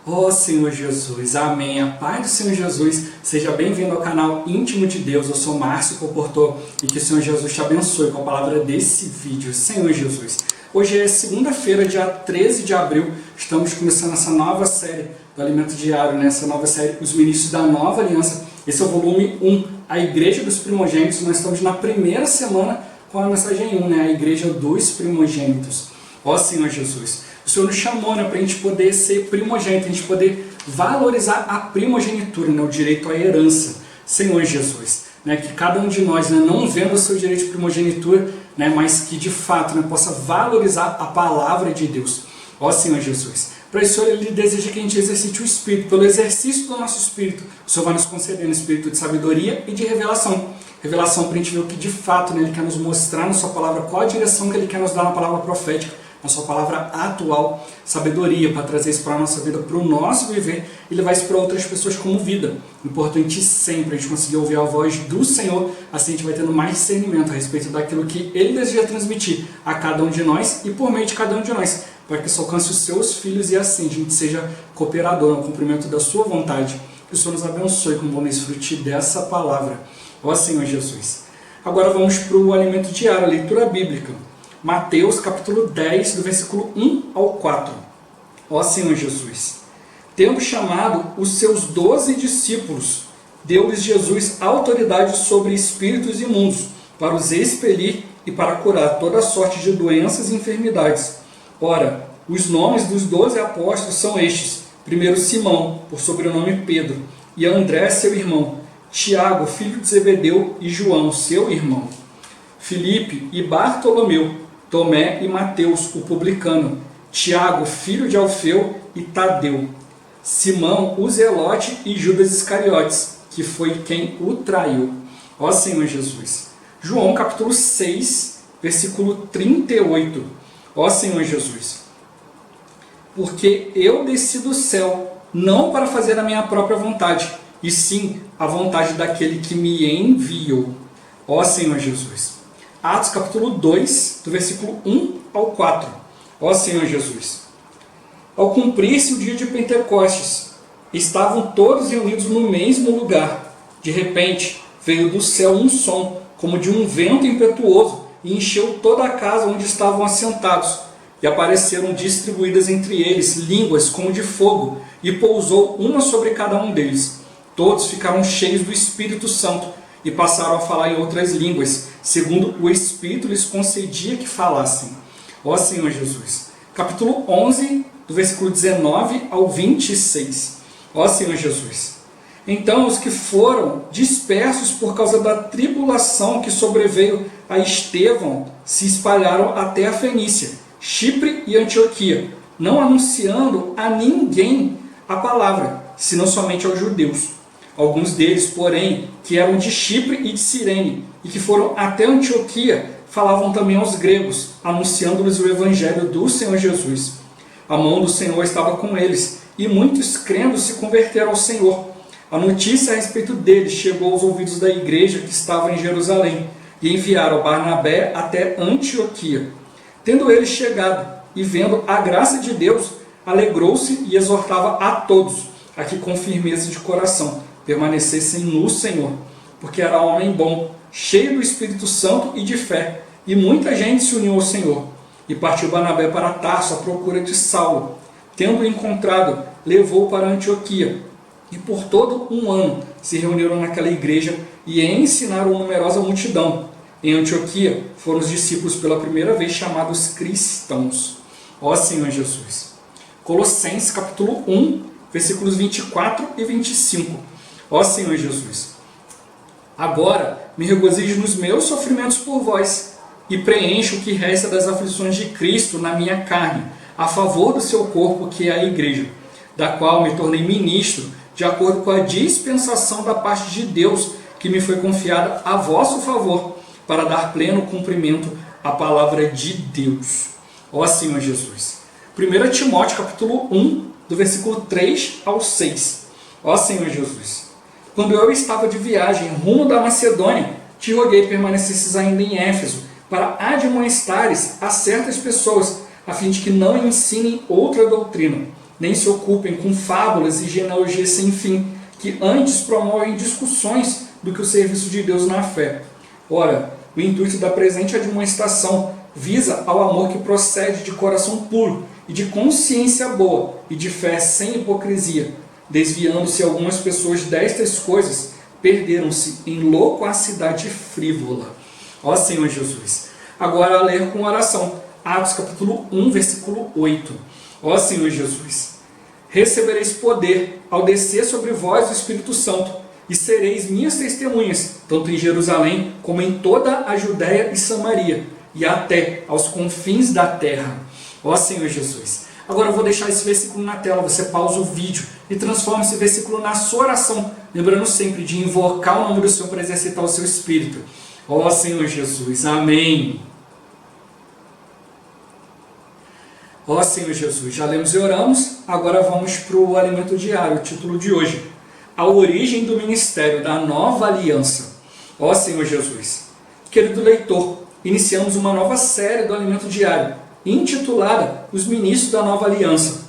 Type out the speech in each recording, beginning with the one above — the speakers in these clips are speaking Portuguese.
Ó Senhor Jesus, amém. A paz do Senhor Jesus, seja bem-vindo ao canal Íntimo de Deus. Eu sou Márcio Comportor e que o Senhor Jesus te abençoe com a palavra desse vídeo. Senhor Jesus, hoje é segunda-feira, dia 13 de abril, estamos começando essa nova série do Alimento Diário, nessa nova série, Os Ministros da Nova Aliança. Esse é o volume 1, a Igreja dos Primogênitos. Nós estamos na primeira semana com a mensagem 1, a Igreja dos Primogênitos. Ó Senhor Jesus, o Senhor nos chamou para a gente poder ser primogênito, a gente poder valorizar a primogenitura, o direito à herança. Senhor Jesus, que cada um de nós, não vendo o seu direito de primogenitura, mas que de fato possa valorizar a palavra de Deus. Ó Senhor Jesus, para isso Ele deseja que a gente exercite o Espírito. Pelo exercício do nosso Espírito, o Senhor vai nos conceder um Espírito de sabedoria e de revelação. Revelação para a gente ver o que de fato Ele quer nos mostrar na sua palavra, qual a direção que Ele quer nos dar na palavra profética, na sua palavra atual, sabedoria para trazer isso para a nossa vida, para o nosso viver e levar isso para outras pessoas como vida. Importante sempre a gente conseguir ouvir a voz do Senhor, assim a gente vai tendo mais discernimento a respeito daquilo que Ele deseja transmitir a cada um de nós e por meio de cada um de nós, para que isso alcance os seus filhos e assim a gente seja cooperador no cumprimento da sua vontade. Que o Senhor nos abençoe com o bom desfrute dessa palavra. Ó Senhor Jesus. Agora vamos para o alimento diário, a leitura bíblica. Mateus capítulo 10, do versículo 1 ao 4. Ó Senhor Jesus, tendo chamado os seus 12 discípulos, deu-lhes Jesus autoridade sobre espíritos imundos, para os expelir e para curar toda sorte de doenças e enfermidades. Ora, os nomes dos 12 apóstolos são estes: primeiro Simão, por sobrenome Pedro, e André, seu irmão, Tiago, filho de Zebedeu, e João, seu irmão, Filipe e Bartolomeu, Tomé e Mateus, o publicano, Tiago, filho de Alfeu, e Tadeu, Simão, o Zelote, e Judas Iscariotes, que foi quem o traiu. Ó Senhor Jesus. João capítulo 6, versículo 38. Ó Senhor Jesus. Porque eu desci do céu, não para fazer a minha própria vontade, e sim a vontade daquele que me enviou. Ó Senhor Jesus. Atos capítulo 2, do versículo 1 ao 4. Ó Senhor Jesus. Ao cumprir-se o dia de Pentecostes, estavam todos reunidos no mesmo lugar. De repente, veio do céu um som, como de um vento impetuoso, e encheu toda a casa onde estavam assentados. E apareceram distribuídas entre eles línguas como de fogo, e pousou uma sobre cada um deles. Todos ficaram cheios do Espírito Santo, e passaram a falar em outras línguas, segundo o Espírito lhes concedia que falassem. Ó Senhor Jesus. Capítulo 11, do versículo 19 ao 26. Ó Senhor Jesus. Então os que foram dispersos por causa da tribulação que sobreveio a Estevão se espalharam até a Fenícia, Chipre e Antioquia, não anunciando a ninguém a palavra, senão somente aos judeus. Alguns deles, porém, que eram de Chipre e de Cirene, e que foram até Antioquia, falavam também aos gregos, anunciando-lhes o evangelho do Senhor Jesus. A mão do Senhor estava com eles, e muitos crendo se converteram ao Senhor. A notícia a respeito deles chegou aos ouvidos da igreja que estava em Jerusalém, e enviaram Barnabé até Antioquia. Tendo ele chegado, e vendo a graça de Deus, alegrou-se e exortava a todos, a que com firmeza de coração permanecessem no Senhor, porque era homem bom, cheio do Espírito Santo e de fé, e muita gente se uniu ao Senhor. E partiu Barnabé para Tarso à procura de Saulo. Tendo-o encontrado, levou-o para Antioquia, e por todo um ano se reuniram naquela igreja e ensinaram numerosa multidão. Em Antioquia foram os discípulos pela primeira vez chamados cristãos. Ó Senhor Jesus. Colossenses capítulo 1, versículos 24 e 25. Ó Senhor Jesus, agora me regozijo nos meus sofrimentos por vós, e preencho o que resta das aflições de Cristo na minha carne, a favor do seu corpo, que é a igreja, da qual me tornei ministro, de acordo com a dispensação da parte de Deus, que me foi confiada a vosso favor, para dar pleno cumprimento à palavra de Deus. Ó Senhor Jesus. 1 Timóteo capítulo 1, do versículo 3 ao 6. Ó Senhor Jesus. Quando eu estava de viagem rumo da Macedônia, te roguei permanecesses ainda em Éfeso, para admoestares a certas pessoas, a fim de que não ensinem outra doutrina, nem se ocupem com fábulas e genealogias sem fim, que antes promovem discussões do que o serviço de Deus na fé. Ora, o intuito da presente admoestação visa ao amor que procede de coração puro e de consciência boa e de fé sem hipocrisia, desviando-se algumas pessoas destas coisas, perderam-se em loquacidade frívola. Ó Senhor Jesus! Agora a ler com oração, Atos capítulo 1, versículo 8. Ó Senhor Jesus! Recebereis poder ao descer sobre vós o Espírito Santo, e sereis minhas testemunhas, tanto em Jerusalém como em toda a Judéia e Samaria, e até aos confins da terra. Ó Senhor Jesus! Agora eu vou deixar esse versículo na tela, você pausa o vídeo e transforma esse versículo na sua oração, lembrando sempre de invocar o nome do Senhor para exercitar o seu espírito. Ó Senhor Jesus, amém. Ó Senhor Jesus, já lemos e oramos, agora vamos para o alimento diário, o título de hoje. A origem do ministério da nova aliança. Ó Senhor Jesus, querido leitor, iniciamos uma nova série do alimento diário, intitulada Os Ministros da Nova Aliança.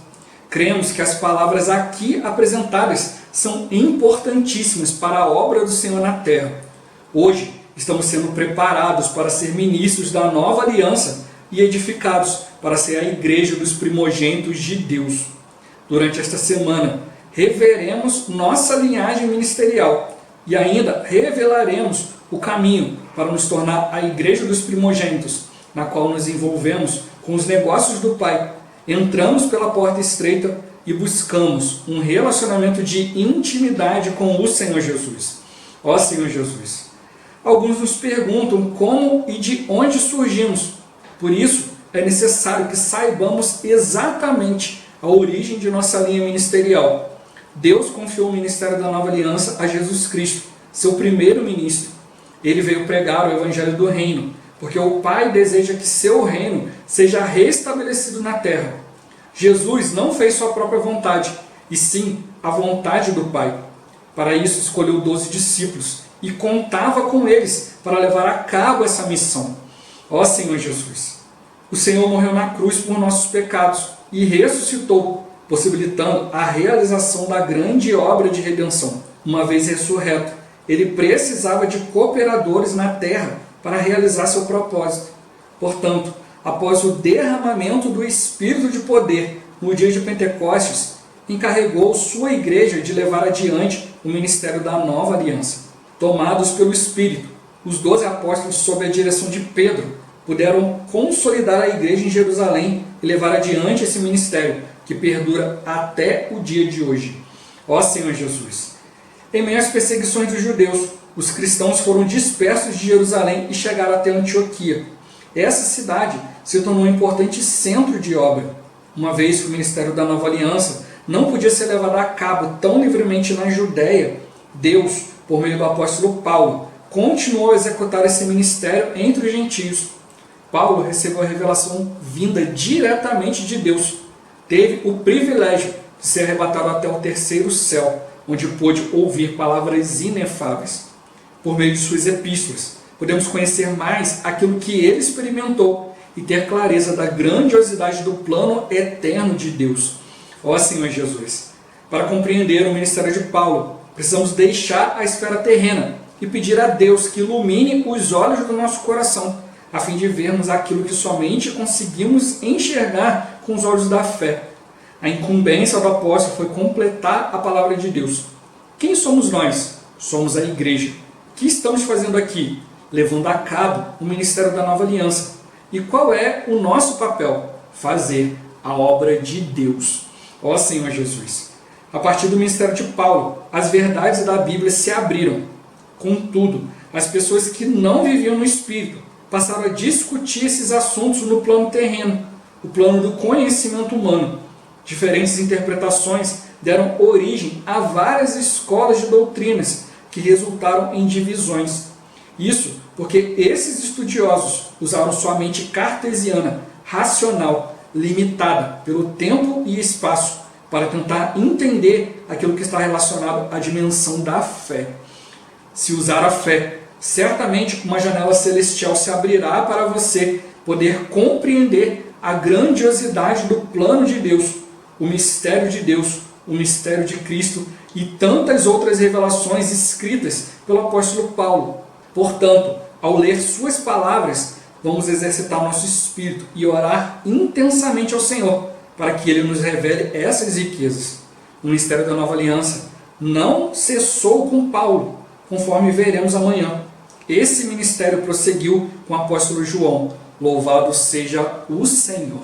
Cremos que as palavras aqui apresentadas são importantíssimas para a obra do Senhor na terra. Hoje, estamos sendo preparados para ser ministros da nova aliança e edificados para ser a igreja dos primogênitos de Deus. Durante esta semana, reveremos nossa linhagem ministerial e ainda revelaremos o caminho para nos tornar a igreja dos primogênitos, na qual nos envolvemos com os negócios do Pai, entramos pela porta estreita e buscamos um relacionamento de intimidade com o Senhor Jesus. Ó Senhor Jesus! Alguns nos perguntam como e de onde surgimos. Por isso, é necessário que saibamos exatamente a origem de nossa linha ministerial. Deus confiou o ministério da nova aliança a Jesus Cristo, seu primeiro ministro. Ele veio pregar o evangelho do reino, porque o Pai deseja que seu reino seja restabelecido na terra. Jesus não fez sua própria vontade, e sim a vontade do Pai. Para isso escolheu 12 discípulos e contava com eles para levar a cabo essa missão. Ó Senhor Jesus! O Senhor morreu na cruz por nossos pecados e ressuscitou, possibilitando a realização da grande obra de redenção. Uma vez ressurreto, ele precisava de cooperadores na terra para realizar seu propósito. Portanto, após o derramamento do Espírito de poder no dia de Pentecostes, encarregou sua igreja de levar adiante o ministério da nova aliança. Tomados pelo Espírito, os 12 apóstolos, sob a direção de Pedro, puderam consolidar a igreja em Jerusalém e levar adiante esse ministério, que perdura até o dia de hoje. Ó Senhor Jesus! Em meio às perseguições dos judeus, os cristãos foram dispersos de Jerusalém e chegaram até Antioquia. Essa cidade se tornou um importante centro de obra, uma vez que o ministério da nova aliança não podia ser levado a cabo tão livremente na Judéia. Deus, por meio do apóstolo Paulo, continuou a executar esse ministério entre os gentios. Paulo recebeu a revelação vinda diretamente de Deus. Teve o privilégio de ser arrebatado até o terceiro céu, onde pôde ouvir palavras inefáveis. Por meio de suas epístolas, podemos conhecer mais aquilo que ele experimentou e ter clareza da grandiosidade do plano eterno de Deus. Ó Senhor Jesus! Para compreender o ministério de Paulo, precisamos deixar a esfera terrena e pedir a Deus que ilumine os olhos do nosso coração, a fim de vermos aquilo que somente conseguimos enxergar com os olhos da fé. A incumbência do apóstolo foi completar a palavra de Deus. Quem somos nós? Somos a igreja. O que estamos fazendo aqui? Levando a cabo o ministério da nova aliança. E qual é o nosso papel? Fazer a obra de Deus. Ó Senhor Jesus! A partir do ministério de Paulo, as verdades da Bíblia se abriram. Contudo, as pessoas que não viviam no Espírito passaram a discutir esses assuntos no plano terreno, o plano do conhecimento humano. Diferentes interpretações deram origem a várias escolas de doutrinas que resultaram em divisões. Isso porque esses estudiosos usaram sua mente cartesiana, racional, limitada pelo tempo e espaço, para tentar entender aquilo que está relacionado à dimensão da fé. Se usar a fé, certamente uma janela celestial se abrirá para você poder compreender a grandiosidade do plano de Deus, o mistério de Deus, o mistério de Cristo e tantas outras revelações escritas pelo apóstolo Paulo. Portanto, ao ler suas palavras, vamos exercitar o nosso espírito e orar intensamente ao Senhor para que Ele nos revele essas riquezas. O mistério da nova aliança não cessou com Paulo, conforme veremos amanhã. Esse ministério prosseguiu com o apóstolo João. Louvado seja o Senhor.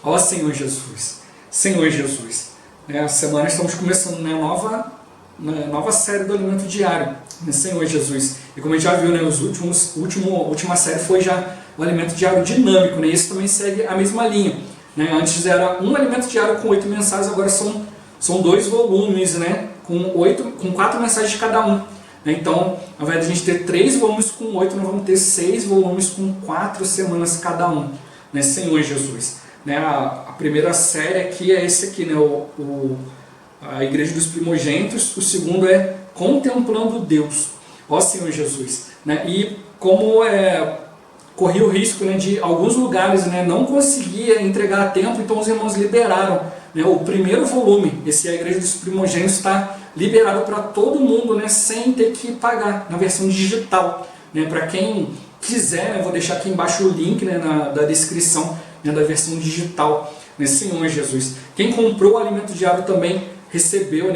Ó Senhor Jesus. Senhor Jesus. Essa semana estamos começando uma nova série do Alimento Diário. Senhor Jesus. E como a gente já viu, a última série foi já o Alimento Diário Dinâmico. Esse também segue a mesma linha. Antes era um Alimento Diário com 8 mensagens, agora são 2 volumes, com 4 mensagens de cada um. Então, ao invés de a gente ter 3 volumes com 8, nós vamos ter 6 volumes com 4 semanas cada um. Senhor Jesus. A primeira série aqui é esse aqui, a Igreja dos Primogênitos. O segundo é Contemplando Deus. Ó Senhor Jesus. E como corria o risco de alguns lugares não conseguia entregar a tempo, então os irmãos liberaram o primeiro volume. Esse é a Igreja dos Primogênitos, está liberado para todo mundo, sem ter que pagar, na versão digital. Para quem quiser, eu vou deixar aqui embaixo o link da descrição da versão digital. Senhor Jesus. Quem comprou o Alimento Diário também recebeu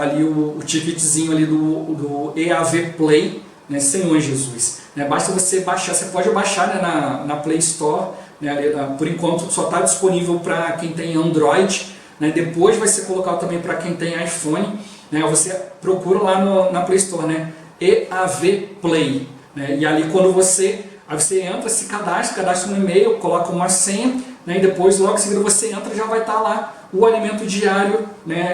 ali o ticketzinho ali do EAV Play, Senhor Jesus. Basta você baixar, você pode baixar na Play Store, por enquanto só está disponível para quem tem Android, depois vai ser colocado também para quem tem iPhone, você procura lá na Play Store, EAV Play, e ali quando você entra, se cadastra no e-mail, coloca uma senha, e depois logo em seguida você entra e já vai estar lá o Alimento Diário,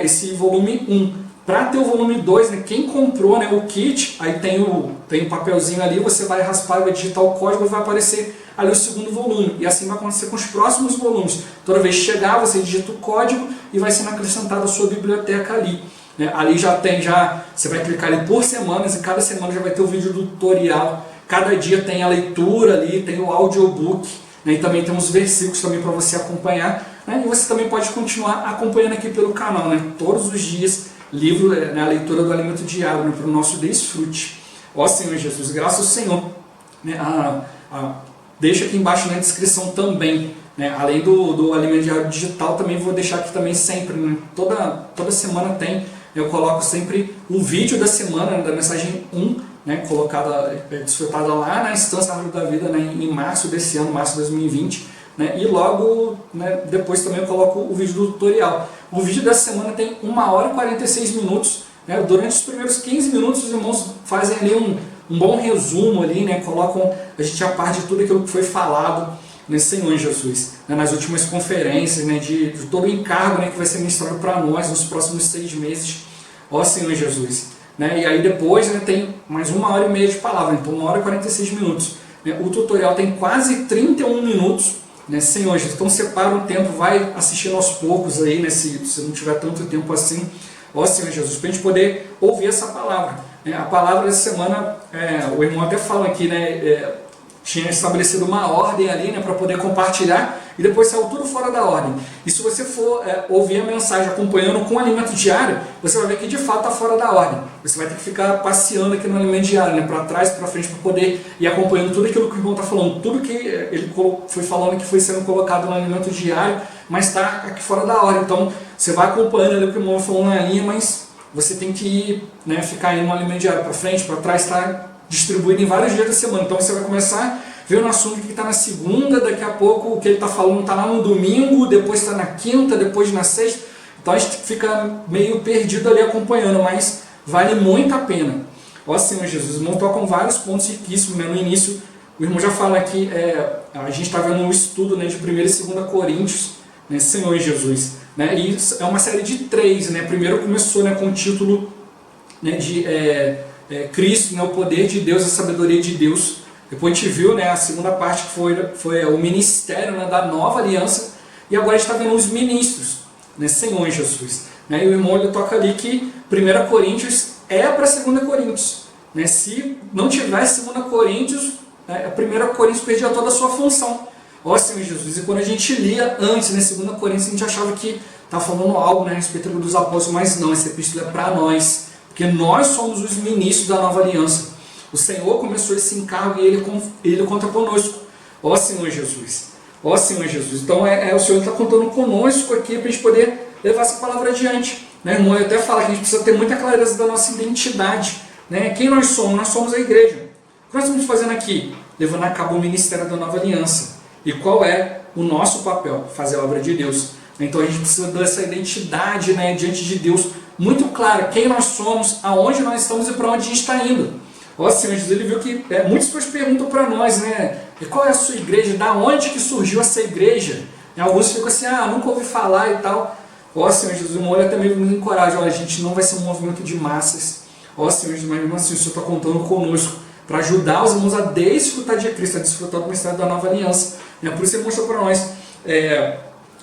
esse volume 1. Para ter o volume 2, quem comprou o kit, aí tem um papelzinho ali, você vai raspar, vai digitar o código e vai aparecer ali o segundo volume. E assim vai acontecer com os próximos volumes. Toda vez que chegar, você digita o código e vai sendo acrescentado a sua biblioteca ali. Ali você vai clicar ali por semanas e cada semana já vai ter o vídeo do tutorial. Cada dia tem a leitura ali, tem o audiobook, e também tem uns versículos também para você acompanhar. E você também pode continuar acompanhando aqui pelo canal, todos os dias, livro, a leitura do Alimento Diário, para o nosso desfrute. Ó Senhor Jesus, graças ao Senhor. Deixa aqui embaixo na descrição também, além do Alimento Diário Digital, também vou deixar aqui também sempre, toda semana tem, eu coloco sempre o vídeo da semana, da mensagem 1, colocada, desfrutada lá na Instância Árvore da Vida, em março desse ano, março de 2020, e logo depois também eu coloco o vídeo do tutorial. O vídeo dessa semana tem 1 hora e 46 minutos, durante os primeiros 15 minutos os irmãos fazem ali um bom resumo ali, colocam a gente a par de tudo aquilo que foi falado Senhor Jesus, nas últimas conferências, de todo o encargo que vai ser ministrado para nós nos próximos 6 meses, ó Senhor Jesus. E aí depois tem mais 1 hora e meia de palavra, então 1 hora e 46 minutos. O tutorial tem quase 31 minutos, Senhor Jesus. Então separa um tempo, vai assistindo aos poucos aí, se não tiver tanto tempo assim, ó Senhor Jesus, para a gente poder ouvir essa palavra. A palavra dessa semana, o irmão até fala aqui, tinha estabelecido uma ordem ali, para poder compartilhar, e depois saiu tudo fora da ordem. E se você for ouvir a mensagem acompanhando com o Alimento Diário, você vai ver que de fato está fora da ordem. Você vai ter que ficar passeando aqui no Alimento Diário, para trás, para frente, para poder ir acompanhando tudo aquilo que o irmão está falando, tudo que ele foi falando que foi sendo colocado no Alimento Diário, mas está aqui fora da ordem. Então você vai acompanhando ali o que o irmão falou na linha, mas você tem que ir, ficar indo no Alimento Diário para frente, para trás, está distribuído em vários dias da semana. Então você vai começar ver um assunto que está na segunda, daqui a pouco o que ele está falando está lá no domingo, depois está na quinta, depois na sexta. Então a gente fica meio perdido ali acompanhando, mas vale muito a pena. Ó Senhor Jesus, os irmãos tocam vários pontos riquíssimos. No início, o irmão já fala aqui, a gente está vendo um estudo de 1 e 2 Coríntios, Senhor Jesus. E é uma série de 3. Primeiro começou com o título de Cristo, o poder de Deus, a sabedoria de Deus. Depois a gente viu a segunda parte, que foi o ministério da nova aliança. E agora a gente está vendo os ministros, Senhor Jesus. E o irmão ele toca ali que 1 Coríntios é para 2 Coríntios. Se não tivesse 2 Coríntios, 1 Coríntios perdia toda a sua função. Ó Senhor Jesus, e quando a gente lia antes, 2 Coríntios, a gente achava que está falando algo, né, a respeito dos apóstolos, mas não, essa epístola é para nós, porque nós somos os ministros da nova aliança. O Senhor começou esse encargo e Ele conta conosco. Ó Senhor Jesus, ó Senhor Jesus. Então o Senhor está contando conosco aqui para a gente poder levar essa palavra adiante. Né? Irmão, eu até falo que a gente precisa ter muita clareza da nossa identidade. Né? Quem nós somos? Nós somos a igreja. O que nós estamos fazendo aqui? Levando a cabo o ministério da nova aliança. E qual é o nosso papel? Fazer a obra de Deus. Então a gente precisa dessa identidade, né, diante de Deus muito clara. Quem nós somos, aonde nós estamos e para onde a gente está indo. Ó Senhor Jesus, ele viu que muitas pessoas perguntam para nós, né? E qual é a sua igreja? Da onde que surgiu essa igreja? E alguns ficam assim, nunca ouvi falar e tal. Ó Senhor Jesus, o olho até mesmo nos encoraja. Olha, a gente não vai ser um movimento de massas. Ó Senhor Jesus, mas mesmo assim o Senhor está contando conosco para ajudar os irmãos a desfrutar de Cristo, a desfrutar do ministério da nova aliança. Por isso ele mostrou para nós,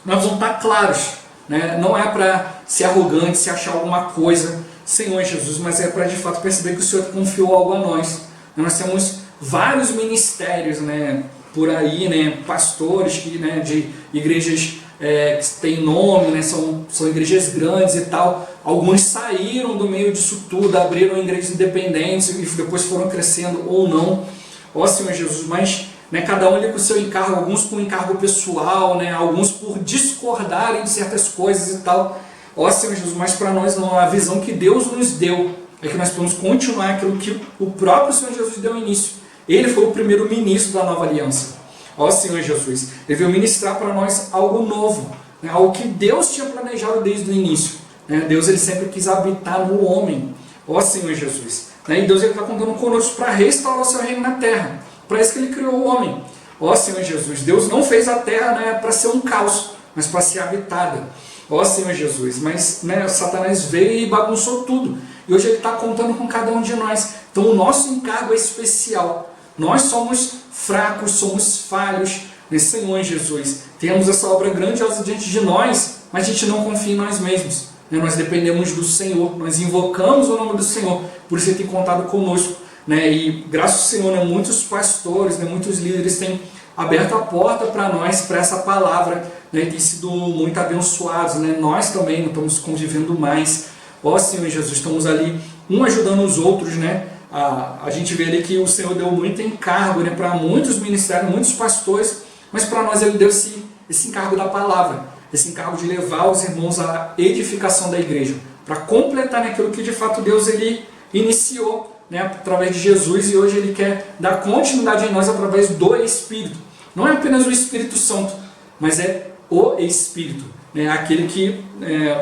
nós vamos estar claros. Né? Não é para ser arrogante, se achar alguma coisa, Senhor Jesus, mas é para de fato perceber que o Senhor confiou algo a nós. Nós temos vários ministérios, né, por aí, né, pastores que, né, de igrejas que têm nome, né, são igrejas grandes e tal. Alguns saíram do meio disso tudo, abriram igrejas independentes e depois foram crescendo ou não. Ó Senhor Jesus, mas né, cada um ali com o seu encargo, alguns com encargo pessoal, né, alguns por discordarem de certas coisas e tal. Ó Senhor Jesus, mas para nós não, a visão que Deus nos deu é que nós podemos continuar aquilo que o próprio Senhor Jesus deu início. Ele foi o primeiro ministro da nova aliança. Ó Senhor Jesus, Ele veio ministrar para nós algo novo, né, algo que Deus tinha planejado desde o início. Né, Deus ele sempre quis habitar no homem. Ó Senhor Jesus. Né, e Deus está contando conosco para restaurar o seu reino na terra. Para isso que Ele criou o homem. Ó Senhor Jesus, Deus não fez a terra, né, para ser um caos, mas para ser habitada. Ó Senhor Jesus, mas né, Satanás veio e bagunçou tudo. E hoje Ele está contando com cada um de nós. Então o nosso encargo é especial. Nós somos fracos, somos falhos. Né, Senhor Jesus, temos essa obra grandiosa diante de nós, mas a gente não confia em nós mesmos. Né, nós dependemos do Senhor, nós invocamos o nome do Senhor, por isso Ele tem contado conosco. Né, e graças ao Senhor, né, muitos pastores, né, muitos líderes têm aberto a porta para nós, para essa palavra, né, tem sido muito abençoados. Né, nós também não estamos convivendo mais. Ó Senhor Jesus, estamos ali um ajudando os outros. Né, a gente vê ali que o Senhor deu muito encargo, né, para muitos ministérios, muitos pastores, mas para nós Ele deu esse encargo da palavra, esse encargo de levar os irmãos à edificação da igreja, para completar naquilo que de fato Deus ele iniciou, né, através de Jesus, e hoje Ele quer dar continuidade em nós através do Espírito. Não é apenas o Espírito Santo, mas é o Espírito, né, aquele que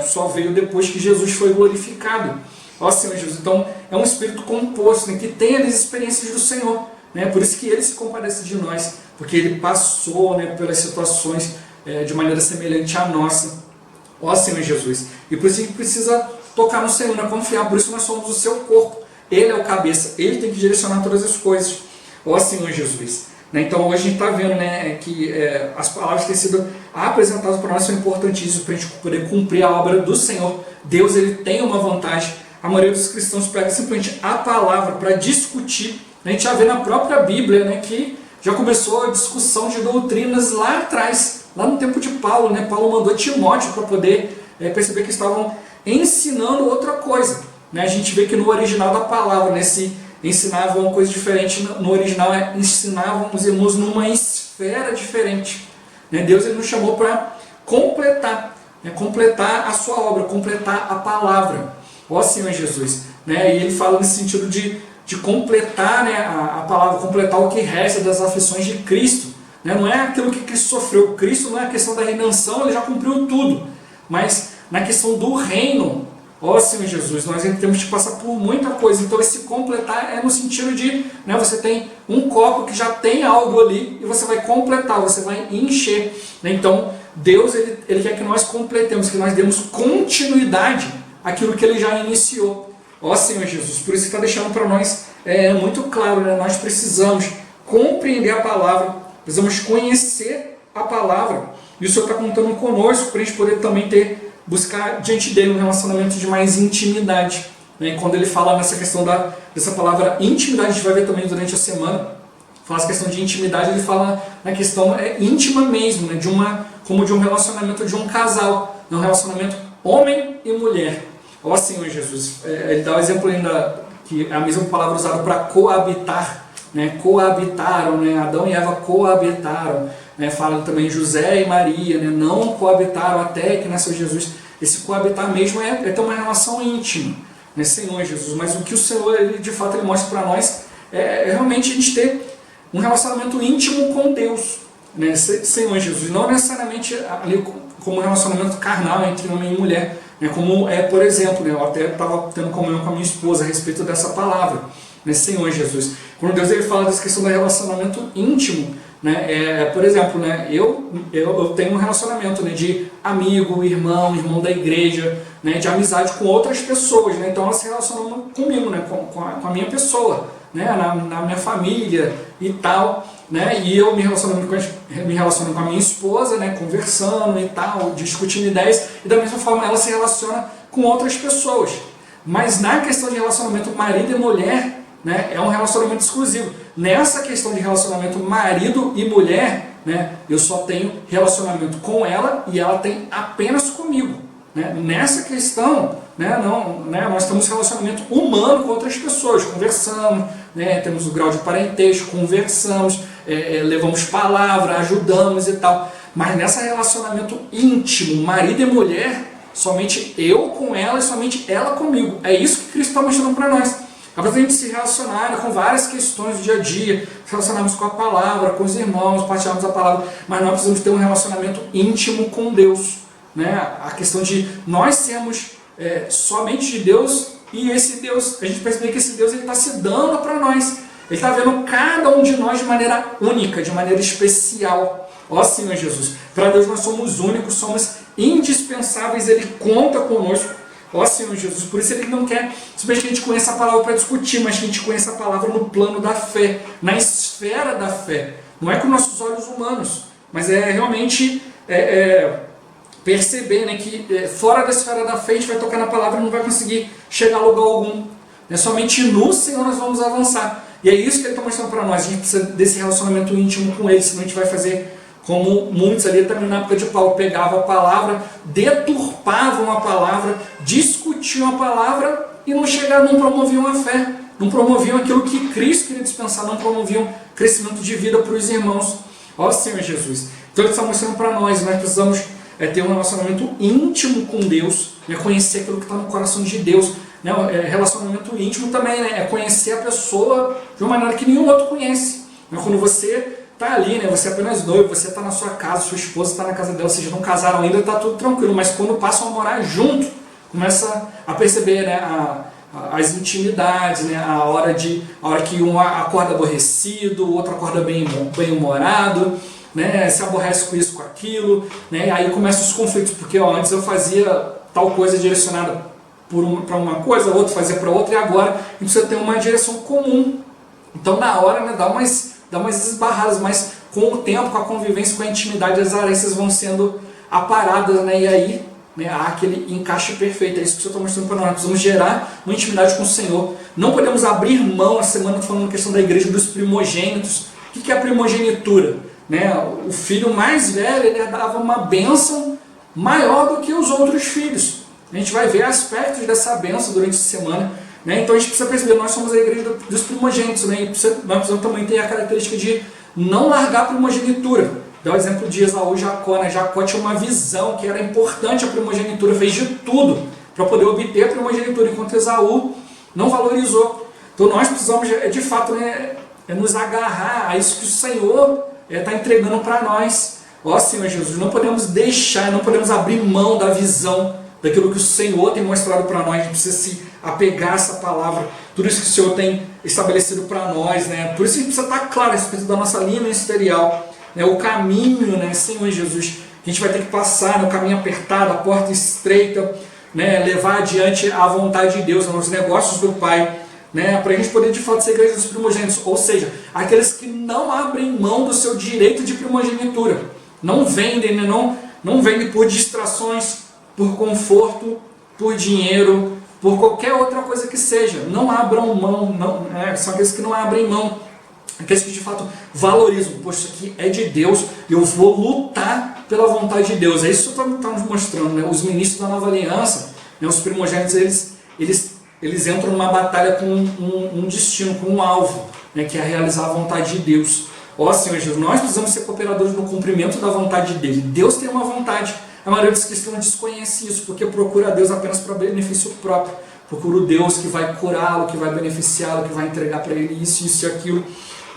só veio depois que Jesus foi glorificado. Ó Senhor Jesus, então é um Espírito composto, né, que tem as experiências do Senhor. Né, por isso que Ele se compadece de nós, porque Ele passou, né, pelas situações de maneira semelhante à nossa. Ó Senhor Jesus, e por isso a gente precisa tocar no Senhor, né, confiar, por isso nós somos o seu corpo. Ele é o cabeça, Ele tem que direcionar todas as coisas. Ó Senhor Jesus. Né, então hoje a gente está vendo, né, que as palavras que têm sido apresentadas para nós são importantíssimas para a gente poder cumprir a obra do Senhor. Deus ele tem uma vantagem. A maioria dos cristãos pega simplesmente a palavra para discutir. A gente já vê na própria Bíblia, né, que já começou a discussão de doutrinas lá atrás, lá no tempo de Paulo. Né, Paulo mandou Timóteo para poder perceber que estavam ensinando outra coisa. Né, a gente vê que no original da palavra, né, se ensinavam uma coisa diferente, no original ensinavam os irmãos numa esfera diferente. Né, Deus ele nos chamou para completar, né, completar a sua obra, completar a palavra. Ó Senhor Jesus. Né, e ele fala nesse sentido de completar, né, a palavra, completar o que resta das aflições de Cristo. Né, não é aquilo que Cristo sofreu. Cristo não é a questão da redenção, Ele já cumpriu tudo. Mas na questão do reino, ó Senhor Jesus, nós ainda temos que passar por muita coisa. Então esse completar é no sentido de, né, você tem um copo que já tem algo ali e você vai completar, você vai encher. Né, então Deus ele quer que nós completemos, que nós demos continuidade àquilo que Ele já iniciou. Ó Senhor Jesus, por isso está deixando para nós muito claro, né, nós precisamos compreender a palavra, precisamos conhecer a palavra. E o Senhor está contando conosco para a gente poder também buscar diante dele um relacionamento de mais intimidade. Né? Quando ele fala nessa questão dessa palavra intimidade, a gente vai ver também durante a semana, fala essa questão de intimidade, ele fala na questão íntima mesmo, né? Como de um relacionamento de um casal. no relacionamento homem e mulher. Ó Senhor Jesus, ele dá o exemplo ainda, que é a mesma palavra usada para coabitar, né? Coabitaram, né? Adão e Eva coabitaram, né? Fala também José e Maria, né? Não coabitaram até que nasceu Jesus. Esse coabitar mesmo é ter uma relação íntima, né? Senhor Jesus, mas o que o Senhor, ele, de fato, ele mostra para nós é realmente a gente ter um relacionamento íntimo com Deus, né? Senhor Jesus, não necessariamente ali como um relacionamento carnal entre homem e mulher, né? Como por exemplo, né? Eu até estava tendo comunhão com a minha esposa a respeito dessa palavra, né? Senhor Jesus, quando Deus ele fala dessa questão do relacionamento íntimo, né? Por exemplo, né? Eu tenho um relacionamento, né? De amigo, irmão da igreja, né? De amizade com outras pessoas, né? Então elas se relacionam comigo, né? Com a minha pessoa, né? Na minha família e tal, né? E eu me relaciono com a minha esposa, né? Conversando e tal, discutindo ideias, e da mesma forma ela se relaciona com outras pessoas. Mas na questão de relacionamento marido e mulher, né? É um relacionamento exclusivo. Nessa questão de relacionamento marido e mulher, né? Eu só tenho relacionamento com ela e ela tem apenas comigo. Né? Nessa questão, né, nós temos relacionamento humano com outras pessoas, conversamos, né, temos o grau de parentesco, conversamos, levamos palavra, ajudamos e tal. Mas nesse relacionamento íntimo, marido e mulher, somente eu com ela e somente ela comigo. É isso que Cristo está mostrando para nós. Apesar de a gente se relacionar com várias questões do dia a dia, se relacionarmos com a palavra, com os irmãos, partilharmos a palavra, mas nós precisamos ter um relacionamento íntimo com Deus. Né? A questão de nós sermos somente de Deus, e esse Deus, a gente percebe que esse Deus está se dando para nós. Ele está vendo cada um de nós de maneira única, de maneira especial. Ó Senhor Jesus, para Deus nós somos únicos, somos indispensáveis, Ele conta conosco. Ó Senhor Jesus, por isso Ele não quer simplesmente que a gente conheça a palavra para discutir, mas que a gente conheça a palavra no plano da fé, na esfera da fé. Não é com nossos olhos humanos, mas é realmente perceber, né, que fora da esfera da fé a gente vai tocar na palavra e não vai conseguir chegar a lugar algum. Somente no Senhor nós vamos avançar. E é isso que Ele está mostrando para nós. A gente precisa desse relacionamento íntimo com Ele, senão a gente vai fazer como muitos ali também na época de Paulo, pegavam a palavra, deturpavam a palavra, discutiam a palavra e não chegaram, não promoviam a fé, não promoviam aquilo que Cristo queria dispensar, não promoviam crescimento de vida para os irmãos. Ó Senhor Jesus. Então Ele está mostrando para nós precisamos ter um relacionamento íntimo com Deus, conhecer aquilo que está no coração de Deus. Relacionamento íntimo também é conhecer a pessoa de uma maneira que nenhum outro conhece. Quando você está ali, você é apenas noivo, você está na sua casa, sua esposa está na casa dela, vocês não casaram ainda, está tudo tranquilo, mas quando passam a morar junto, começa a perceber as intimidades, a hora que um acorda aborrecido, o outro acorda bem-humorado, se aborrece com isso, com aquilo, aí começam os conflitos, porque antes eu fazia tal coisa direcionada para uma coisa, o outro fazia para outra, e agora a gente precisa ter uma direção comum. Então na hora dá umas esbarradas, mas com o tempo, com a convivência, com a intimidade, as arestas vão sendo aparadas, e aí há aquele encaixe perfeito. É isso que o Senhor está mostrando para nós. Nós precisamos gerar uma intimidade com o Senhor. Não podemos abrir mão, a semana falando na questão da igreja, dos primogênitos. O que é a primogenitura? O filho mais velho, ele dava uma bênção maior do que os outros filhos. A gente vai ver aspectos dessa bênção durante a semana. Então a gente precisa perceber, nós somos a igreja dos primogênitos, e nós precisamos também ter a característica de não largar a primogenitura. Dá o exemplo de Esaú e Jacó. Jacó tinha uma visão que era importante a primogenitura, fez de tudo para poder obter a primogenitura, enquanto Esaú não valorizou. Então nós precisamos, de fato, nos agarrar a isso que o Senhor está entregando para nós. Ó Senhor Jesus, não podemos deixar, não podemos abrir mão da visão, daquilo que o Senhor tem mostrado para nós. A gente precisa se apegar a essa palavra, tudo isso que o Senhor tem estabelecido para nós. Por isso a gente precisa estar claro a respeito da nossa linha ministerial, o caminho, Senhor Jesus, que a gente vai ter que passar, o caminho apertado, a porta estreita, levar adiante a vontade de Deus, os negócios do Pai, para a gente poder de fato ser igreja dos primogênitos, ou seja, aqueles que não abrem mão do seu direito de primogenitura, não vendem, não vendem por distrações, por conforto, por dinheiro, por qualquer outra coisa que seja. Não abram mão, são aqueles que não abrem mão aqueles que de fato valorizam, poxa, isso aqui é de Deus, eu vou lutar pela vontade de Deus. É isso que está nos mostrando, né? Os ministros da nova aliança, né? Os primogênitos, eles entram numa batalha com um destino, com um alvo, né? Que é realizar a vontade de Deus. Ó Senhor Jesus, nós precisamos ser cooperadores no cumprimento da vontade dele. Deus tem uma vontade. A maioria dos cristãos desconhece isso, porque procura a Deus apenas para benefício próprio. Procura o Deus que vai curá-lo, que vai beneficiá-lo, que vai entregar para ele isso, isso e aquilo.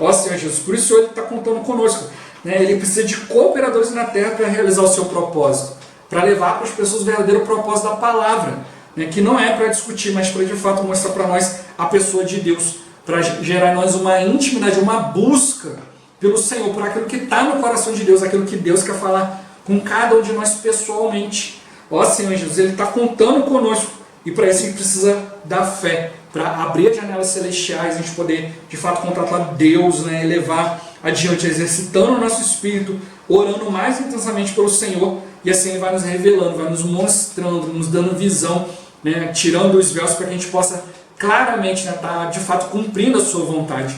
Ó Senhor Jesus, por isso ele está contando conosco. Né? Ele precisa de cooperadores na terra para realizar o seu propósito. Para levar para as pessoas o verdadeiro propósito da palavra. Né? Que não é para discutir, mas para de fato mostrar para nós a pessoa de Deus. Para gerar em nós uma intimidade, uma busca pelo Senhor, por aquilo que está no coração de Deus, aquilo que Deus quer falar com cada um de nós pessoalmente. Ó Senhor Jesus, ele está contando conosco. E para isso a gente precisa da fé, para abrir as janelas celestiais, a gente poder de fato contratar Deus, né, e levar adiante, exercitando o nosso espírito, orando mais intensamente pelo Senhor, e assim Ele vai nos revelando, vai nos mostrando, nos dando visão, né, tirando os véus para que a gente possa claramente, né, estar de fato cumprindo a sua vontade.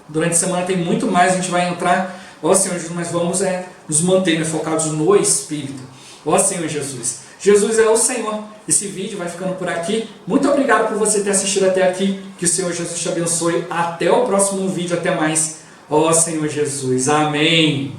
Durante a semana tem muito mais, a gente vai entrar, ó Senhor Jesus, mas vamos nos manter, né, focados no Espírito. Ó Senhor Jesus. Jesus é o Senhor. Esse vídeo vai ficando por aqui. Muito obrigado por você ter assistido até aqui. Que o Senhor Jesus te abençoe. Até o próximo vídeo. Até mais. Ó Senhor Jesus. Amém.